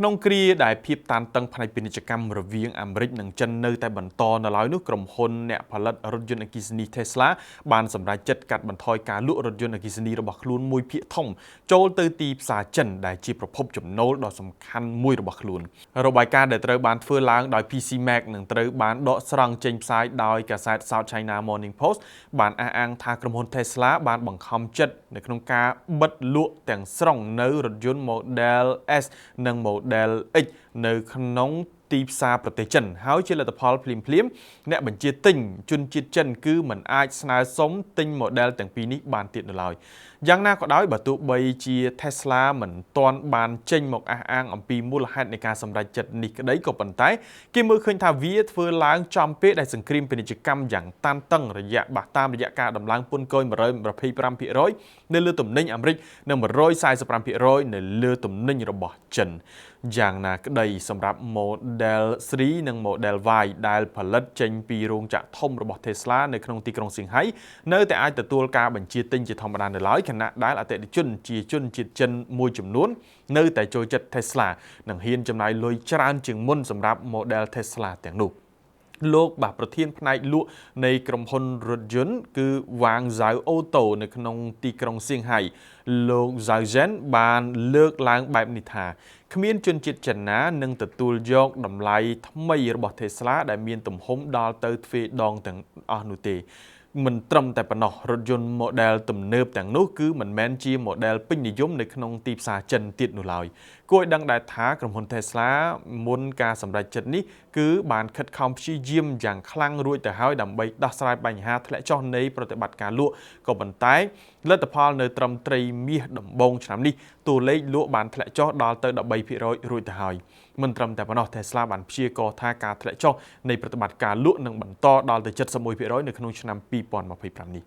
ក្នុងគ្រាដែលភាពតានតឹងផ្នែកពាណិជ្ជកម្មរវាងអាមេរិកនិងចិននៅតែបន្តនៅឡើយនោះក្រុមហ៊ុនអ្នកផលិតរថយន្តអគ្គិសនី Tesla បានសម្រេចចិត្តកាត់បន្ថយការលក់រថយន្តអគ្គិសនីរបស់ខ្លួនមួយភាគធំចូលទៅទីផ្សារចិនដែលជាប្រភពចំណូលដ៏សំខាន់មួយរបស់ខ្លួនរបាយការណ៍ដែលត្រូវបានធ្វើឡើងដោយ PCMag នឹងត្រូវបានដកស្រង់ចេញផ្សាយដោយកាសែត South China Morning Post បានអះអាងថាក្រុមហ៊ុន Tesla បានបង្ខំចិត្តនៅក្នុងការបិទលក់ទាំងស្រុងនៅរថយន្ត Model S និង Model X នៅក្នុងទីផ្សារប្រទេសចិនហើយជាលទ្ធផលភ្លាមអ្នកបញ្ជាទិញជនជាតិចិនគឺមិនអាចស្នើសុំទិញ model ទាំងពីរនេះបានទៀតនៅឡើយយ៉ាងណាក៏ដោយបើទោះបីជា Tesla មិនទាន់បានចេញមកអះអាងអំពីមូលហេតុនៃការសម្រេចចិត្តនេះក្តីក៏ប៉ុន្តែគេមើលឃើញថាវាធ្វើឡើងចំពេលដែលសង្គ្រាមពាណិជ្ជកម្មយ៉ាងតានតឹងតាមរយៈការដំឡើងពន្ធគយ 125% នៅលើទំនិញអាមេរិកនិង 145% នៅលើទំនិញរបស់ចិនយ៉ាងណាក្តីសម្រាប់ Model 3 និង Model Y ដែលផលិតចេញពីរោងចក្រធំរបស់ Tesla នៅក្នុងទីក្រុងសៀងហៃនៅតែអាចទទួលការបញ្ជាទិញជាធម្មតានៅឡើយខណៈដែលអតិថិជនជាជនជាតិចិនមួយចំនួននៅតែចូលចិត្ត Tesla និងហ៊ានចំណាយលុយច្រើនជាងមុនសម្រាប់ Model Tesla ទាំងនោះលោកប្រធានផ្នែកលក់នៃក្រុមហ៊ុនរថយន្តគឺវ៉ាងហ្សាវអូតូនៅក្នុងទីក្រុងសៀងហៃលោកហ្សាវហ្សិនបានលើកឡើងបែបនេះថាគ្មានជនជាតិចិនណានឹងទទួលយកតម្លៃថ្មីរបស់ Tesla ដែលមានទំហំដល់ទៅទ្វេដងទាំងអស់នោះទេមិនត្រឹមតែប៉ុណ្ណោះរថយន្ត model ទំនើបទាំងនោះគឺមិនមែនជា model ពេញនិយមនៅក្នុងទីផ្សារចិនទៀតនោះឡើយគួរឲ្យដឹងដែរថាក្រុមហ៊ុន Tesla មុនការសម្រេចចិត្តនេះគឺបានខិតខំព្យាយាមយ៉ាងខ្លាំងរួចទៅហើយដើម្បីដោះស្រាយបញ្ហាធ្លាក់ចុះនៃប្រតិបត្តិការលក់ក៏ប៉ុន្តែលទ្ធផលនៅត្រឹមត្រីមាសដំបូងឆ្នាំនេះតួលេខលក់បានធ្លាក់ចុះដល់ទៅ 13% រួចទៅហើយមិនត្រឹមតែប៉ុណ្ណោះ Tesla បានព្យាករណ៍ថាការធ្លាក់ចុះនៃប្រតិបត្តិការលក់នឹងបន្តដល់ទៅ 71% នៅក្នុងឆ្នាំ2025នេះ